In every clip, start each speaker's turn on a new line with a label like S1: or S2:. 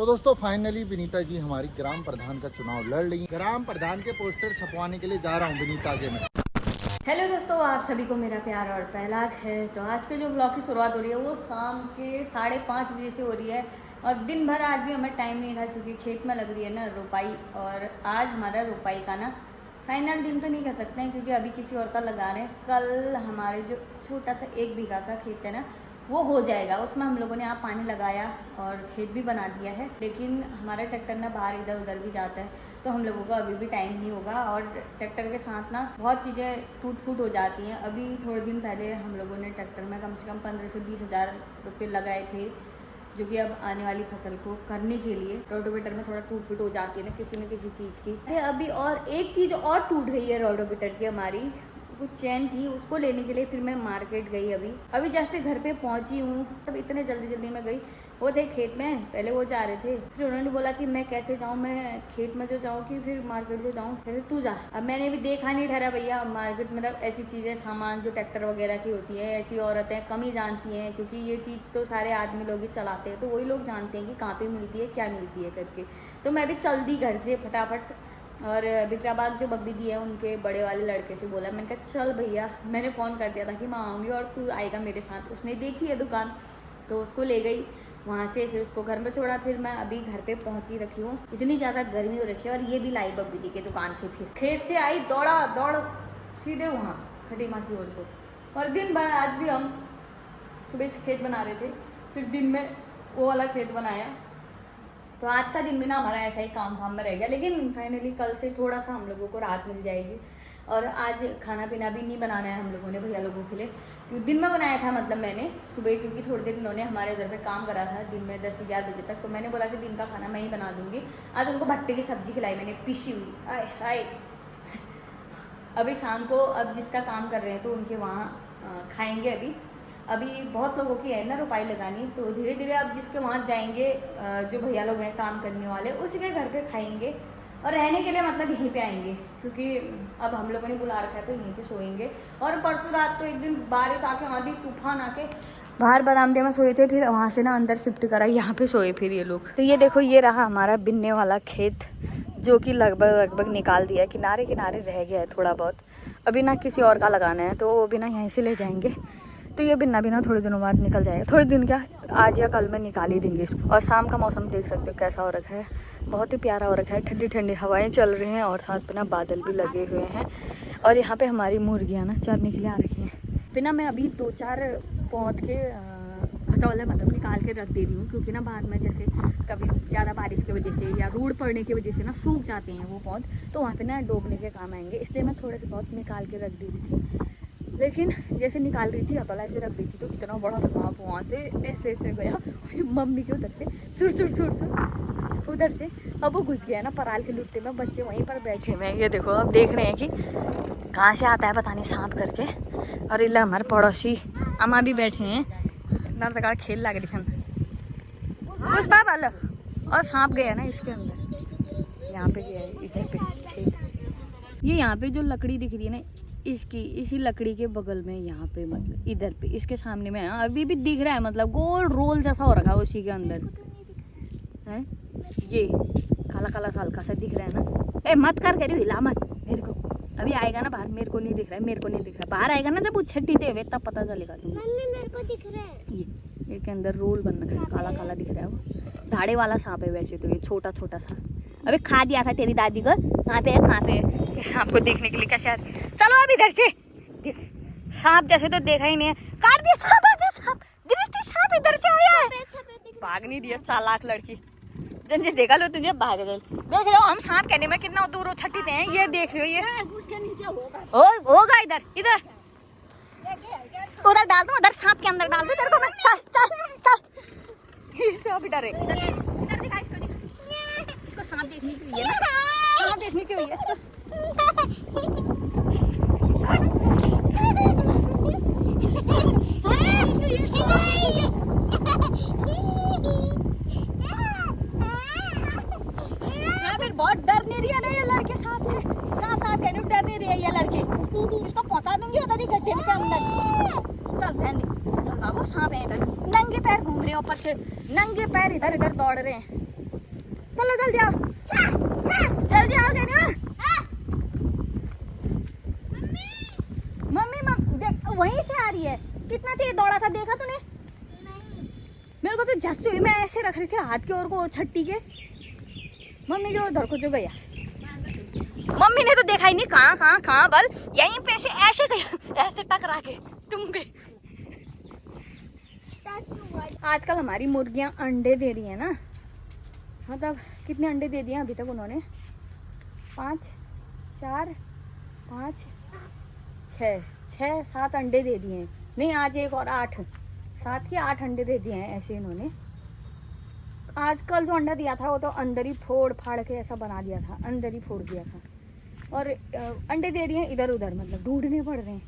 S1: तो दोस्तों फाइनली विनीता जी हमारी ग्राम प्रधान का चुनाव लड़ रही। ग्राम प्रधान के पोस्टर छपवाने के लिए जा रहा हूँ विनीता के में।
S2: हेलो दोस्तों, आप सभी को मेरा प्यार और पहला है। तो आज के जो ब्लॉग की शुरुआत हो रही है वो शाम के 5:30 बजे से हो रही है। और दिन भर आज भी हमें टाइम नहीं था क्योंकि खेत में लग रही है ना रोपाई। और आज हमारा रोपाई का ना फाइनल दिन तो नहीं कह सकते हैं क्योंकि अभी किसी और का लगा रहे हैं। कल हमारे जो छोटा सा 1 बीघा का खेत है ना वो हो जाएगा। उसमें हम लोगों ने यहाँ पानी लगाया और खेत भी बना दिया है। लेकिन हमारा ट्रैक्टर ना बाहर इधर उधर भी जाता है तो हम लोगों को अभी भी टाइम नहीं होगा। और ट्रैक्टर के साथ ना बहुत चीज़ें टूट फूट हो जाती हैं। अभी थोड़े दिन पहले हम लोगों ने ट्रैक्टर में कम से कम 15 से 20 हज़ार रुपये लगाए थे, जो कि अब आने वाली फसल को करने के लिए रोटोवेटर में थोड़ा टूट फूट हो जाती है ना किसी चीज़ की। अभी और एक चीज़ और टूट रही है रोटोवेटर की हमारी, कुछ चैन थी, उसको लेने के लिए फिर मैं मार्केट गई। अभी जस्ट घर पे पहुंची हूँ। तब इतने जल्दी मैं गई, वो थे खेत में, पहले वो जा रहे थे। फिर उन्होंने बोला कि मैं कैसे जाऊँ, मैं खेत में जो जाऊँ कि फिर मार्केट जो जाऊँ, कहते तू जा। अब मैंने भी देखा नहीं ठहरा भैया मार्केट मतलब ऐसी चीज़ें सामान जो ट्रैक्टर वगैरह की होती है ऐसी औरतें कम ही जानती हैं क्योंकि ये चीज़ तो सारे आदमी लोग ही चलाते हैं तो वही लोग जानते हैं कि कहाँ पर मिलती है क्या मिलती है करके। तो मैं भी चल दी घर से फटाफट। और विक्राबाग जो बब्बी दी है उनके बड़े वाले लड़के से बोला, मैंने कहा चल भैया, मैंने फ़ोन कर दिया था कि मैं आऊँगी और तू आएगा मेरे साथ। उसने देखी है दुकान तो उसको ले गई वहाँ से, फिर उसको घर में छोड़ा। फिर मैं अभी घर पे पहुँची रखी हूँ, इतनी ज़्यादा गर्मी हो रखी है। और ये भी लाई बब्बी दी के दुकान से, फिर खेत से आई दौड़ सीधे वहाँ खटी माँ की ओर को। और दिन भर आज भी हम सुबह से खेत बना रहे थे, फिर दिन में वो वाला खेत बनाया। तो आज का दिन भी ना हमारा ऐसा ही काम फाम में रह गया। लेकिन फाइनली कल से थोड़ा सा हम लोगों को राहत मिल जाएगी। और आज खाना पीना भी नहीं बनाना है हम लोगों ने भैया लोगों के लिए, क्योंकि दिन में बनाया था मतलब मैंने सुबह, क्योंकि थोड़ी देर इन्होंने हमारे घर पे काम करा था दिन में 10 से 11 बजे तक। तो मैंने बोला कि दिन का खाना मैं ही बना दूँगी। आज उनको भट्टे की सब्जी खिलाई मैंने, पिसी हुई। आए हाय अभी शाम को अब जिसका काम कर रहे हैं तो उनके वहाँ खाएँगे। अभी बहुत लोगों की है ना रोपाई लगानी, तो धीरे धीरे अब जिसके वहाँ जाएंगे जो भैया लोग हैं काम करने वाले उसी के घर पे खाएंगे। और रहने के लिए मतलब यहीं पे आएंगे क्योंकि अब हम लोगों ने बुला रखा है तो यहीं पे सोएंगे। और परसों रात तो एक दिन बारिश आके आंधी तूफान आके बाहर बरामदे में सोए थे, फिर वहाँ से ना अंदर शिफ्ट करा, यहाँ पे सोए फिर ये लोग। तो ये देखो, ये रहा हमारा बिनने वाला खेत जो कि लगभग निकाल दिया है। किनारे किनारे रह गया है थोड़ा बहुत, अभी ना किसी और का लगाना है तो वो भी ना यहीं से ले जाएंगे। तो ये बिना थोड़े दिनों बाद निकल जाएगा। थोड़े दिन क्या, आज या कल में निकाल ही देंगे इसको। और शाम का मौसम देख सकते हो कैसा हो रखा है, बहुत ही प्यारा हो रखा है। ठंडी ठंडी हवाएं चल रही हैं और साथ में ना बादल भी लगे हुए हैं। और यहाँ पे हमारी मुर्गियाँ ना चरने के लिए आ रखी हैं। फिर मैं अभी 2-4 पौध के हथौले मतलब निकाल के रख दे रही हूँ क्योंकि ना बाद में जैसे कभी ज़्यादा बारिश की वजह से या रोड पड़ने की वजह से ना सूख जाते हैं वो पौध, तो वहाँ पे ना डूबने के काम आएंगे। इसलिए मैं थोड़े से पौध निकाल के रख दे रही थी। लेकिन जैसे निकाल रही थी हथौला ऐसे रख दी थी तो इतना बड़ा सांप वहाँ से ऐसे गया, फिर मम्मी के उधर से सुर उधर से। अब वो घुस गया ना पराल के लुट्टे में, बच्चे वहीं पर बैठे हुए हैं। ये देखो अब देख रहे हैं कि कहाँ से आता है पता नहीं सांप करके। और इला हमारे पड़ोसी अम्मा भी बैठे हैं, नर्तकार खेल लग रही उस बाप वाला। और सांप गया ना इसके अंदर, यहाँ पे गया है इधर पे छेद। ये यहाँ पे जो लकड़ी दिख रही है ना इसकी, इसी लकड़ी के बगल में यहाँ पे मतलब इधर पे इसके सामने में अभी भी दिख रहा है, मतलब गोल रोल जैसा हो रखा है उसी के अंदर है। ये काला काला सा हल्का सा दिख रहा है ना। ए मत कर कह रही हिला मत मेरे को, अभी आएगा ना बाहर, मेरे को नहीं दिख रहा है, बाहर आएगा ना जब वो छट्टी देवे तब पता चलेगा तुम्हें। मेरे को दिख रहा है ये के अंदर रोल बन रखा है, काला काला दिख रहा है। वो धाड़े वाला सांप है वैसे तो, ये छोटा छोटा सा। अबे खा दिया था तेरी दादी को। कहाँ पे सांप को देखने के लिए क्या शहर। चलो अब इधर से देख, सांप जैसे तो देखा ही नहीं है। काट दिया सांप, दृष्टि सांप इधर से आया है। भाग नहीं दिया चालाक लड़की, जन देखा लो तुझे भाग गए। देख रहे हो हम सांप कहने में कितना दूर छट्टी हैं, ये देख रहे हो ये उसके नीचे होगा इधर उधर डाल दूं, उधर सांप के अंदर डाल दूं तेरे को मैं। चल सांप डरे इधर दिखा इसको सांप देखने के लिए ना, सांप देखने के लिए इसको। फिर बहुत डर नहीं रही है ना ये लड़के सांप से, सांप कहने डर नहीं रही है ये लड़के। इसको पहुंचा दूंगी उधर ही गड्ढे के अंदर। चल रहने दे, चल भागो, सांप है इधर। नंगे पैर घूम रहे हैं ऊपर से, नंगे पैर इधर उधर दौड़ रहे हैं। चलो जल्दी आओ, जल्दी आओ कह रही हो। मम्मी देख वहीं से आ रही है, कितना तेज दौड़ा था देखा तूने? मेरे को तो जस्ट हुई, मैं ऐसे रख रही थी हाथ के और को छट्टी के, मम्मी जो उधर को जो गया, मम्मी ने तो देखा ही नहीं कहाँ बल यहीं पे ऐसे गया, ऐसे टकरा के तुम गए। आजकल हमारी मुर्गियां अंडे दे रही है ना, मतलब कितने अंडे दे दिए अभी तक उन्होंने? 5 4 5 6 7 अंडे दे दिए हैं। नहीं आज एक और 8 7 या 8 अंडे दे दिए हैं ऐसे इन्होंने। आजकल जो अंडा दिया था वो तो अंदर ही फोड़ फाड़ के ऐसा बना दिया था, अंदर ही फोड़ दिया था। और अंडे दे रही हैं इधर उधर, मतलब ढूंढने पड़ रहे हैं।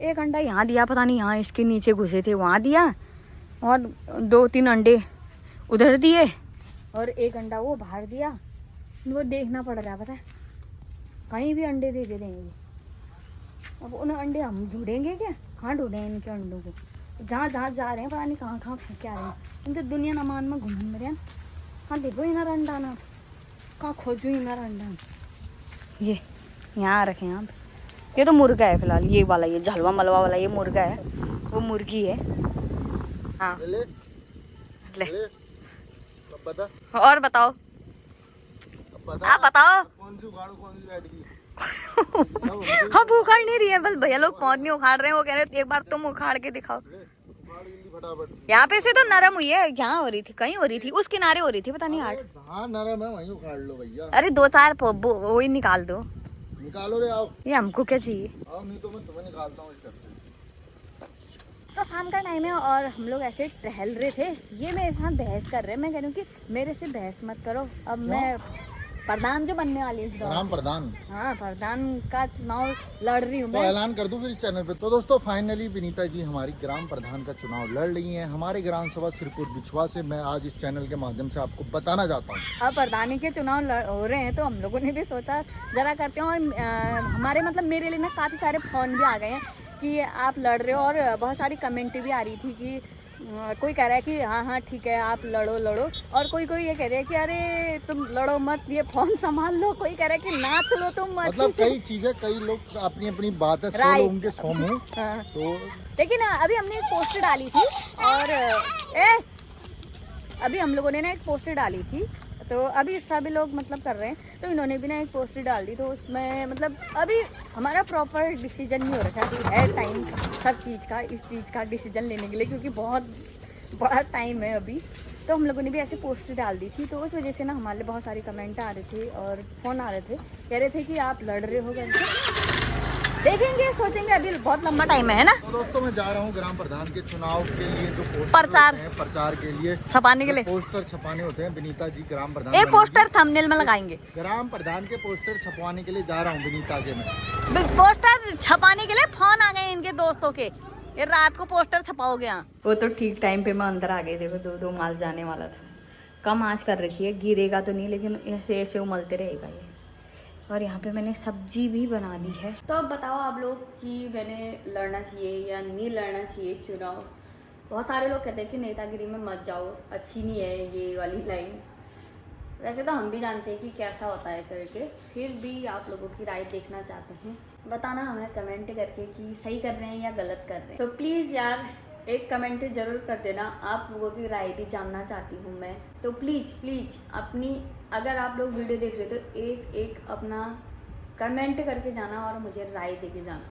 S2: एक अंडा यहाँ दिया, पता नहीं यहाँ इसके नीचे घुसे थे वहाँ दिया, और 2-3 अंडे उधर दिए, और एक अंडा वो बाहर दिया। वो देखना पड़ रहा है, पता है कहीं भी अंडे दे देंगे। अब उन अंडे हम ढूंढेंगे क्या? कहाँ ढूंढें इनके अंडों को? जहाँ जहाँ जा रहे हैं पता नहीं कहाँ फेंक के आ रहे हैं। इनके दुनिया नमान में घूम रहे हैं। हाँ देखो इनार अंडा ना, कहाँ खोजू इनार अंडा। ये यहाँ रखे हैं आप। ये तो मुर्गा है फिलहाल, ये वाला, ये झलवा मलवा वाला ये मुर्गा है, वो मुर्गी है। हाँ ले
S1: बता।
S2: और बताओ, आप बताओ।
S1: कौन सी उखाड़ू कौन सी बैठ गई?
S2: हम उखाड़ नहीं रही है, बस भैया लोग पौध नहीं उखाड़ रहे हैं। वो कह रहे थे एक बार तुम उखाड़ के दिखाओ। यहाँ पे से तो नरम हुई है, यहाँ हो रही थी, कहीं हो रही थी, उस किनारे हो रही थी, पता नहीं हार्ड।
S1: हाँ नरम है, वहीं उखाड़ लो भैया।
S2: अरे 2-4 वही निकाल दो।
S1: निकालो रे, आओ।
S2: ये हमको क्या चाहिए?
S1: आओ, नहीं तो मैं तुम्हें निकालता हूँ इस घर से।
S2: तो शाम का टाइम है और हम लोग ऐसे टहल रहे थे। ये मेरे साथ बहस कर रहे हैं। मैं कह रही हूँ कि मेरे से बहस मत करो। अब मैं प्रधान जो बनने वाली है इस गाँव,
S1: ग्राम प्रधान।
S2: हाँ प्रधान का चुनाव लड़ रही हूँ
S1: तो
S2: मैं।
S1: ऐलान कर दूं फिर इस चैनल पे। तो दोस्तों फाइनली विनीता जी हमारी ग्राम प्रधान का चुनाव लड़ रही हैं हमारे ग्राम सभा सिरपुर बिछवा से। मैं आज इस चैनल के माध्यम से आपको बताना चाहता हूँ।
S2: अब प्रधानी के चुनाव हो रहे हैं तो हम लोगों ने भी सोचा जरा करते हैं। और हमारे मतलब मेरे लिए ना काफ़ी सारे फ़ोन भी आ गए हैं कि आप लड़ रहे हो, और बहुत सारी कमेंट भी आ रही थी कि कोई कह रहा है कि हाँ ठीक है आप लड़ो, और कोई ये कह रहे हैं कि अरे तुम लड़ो मत, ये फोन संभाल लो। कोई कह रहा है कि नाच लो तुम,
S1: मतलब कई चीजें, कई लोग अपनी अपनी बातें 100 लोगों के 100 मुंह।
S2: हाँ।
S1: तो
S2: लेकिन अभी हमने एक पोस्ट डाली थी, और अभी हम लोगों ने ना एक पोस्ट डाली थी, तो अभी सभी लोग मतलब कर रहे हैं, तो इन्होंने भी ना एक पोस्ट डाल दी। तो उसमें मतलब अभी हमारा प्रॉपर डिसीजन नहीं हो रखा है। अभी है टाइम सब चीज़ का, इस चीज़ का डिसीजन लेने के लिए, क्योंकि बहुत बड़ा टाइम है अभी। तो हम लोगों ने भी ऐसे पोस्ट डाल दी थी, तो उस वजह से ना हमारे लिए बहुत सारे कमेंट आ रहे थे और फ़ोन आ रहे थे, कह रहे थे कि आप लड़ रहे हो करके। देखेंगे, सोचेंगे, अभी बहुत लंबा टाइम है ना।
S1: तो दोस्तों मैं जा रहा हूँ ग्राम प्रधान के चुनाव के लिए, जो प्रचार के लिए
S2: छपाने के लिए
S1: पोस्टर छपाने होते हैं। विनीता जी ग्राम प्रधान,
S2: एक पोस्टर थंबनेल में लगाएंगे।
S1: ग्राम प्रधान के पोस्टर छपवाने के लिए जा रहा हूँ विनीता के मैं।
S2: पोस्टर छपाने के लिए फोन आ गए इनके दोस्तों के, ये रात को पोस्टर छपाओगे यहाँ। वो तो ठीक टाइम पे मैं अंदर आ गई। देखो 2 माल जाने वाला था। कम आँच कर रखी है, गिरेगा तो नहीं, लेकिन ऐसे ऐसे उमलते रहेगा ये। और यहाँ पे मैंने सब्जी भी बना दी है। तो अब बताओ आप लोग कि मैंने लड़ना चाहिए या नहीं लड़ना चाहिए चुनाव। बहुत सारे लोग कहते हैं कि नेतागिरी में मत जाओ, अच्छी नहीं है ये वाली लाइन। वैसे तो हम भी जानते हैं कि कैसा होता है करके, फिर भी आप लोगों की राय देखना चाहते हैं। बताना हमें कमेंट करके कि सही कर रहे हैं या गलत कर रहे हैं। तो प्लीज़ यार एक कमेंट ज़रूर कर देना, आप लोगों की राय भी जानना चाहती हूँ मैं। तो प्लीज़ अपनी, अगर आप लोग वीडियो देख रहे हो तो एक अपना कमेंट करके जाना और मुझे राय दे के जाना।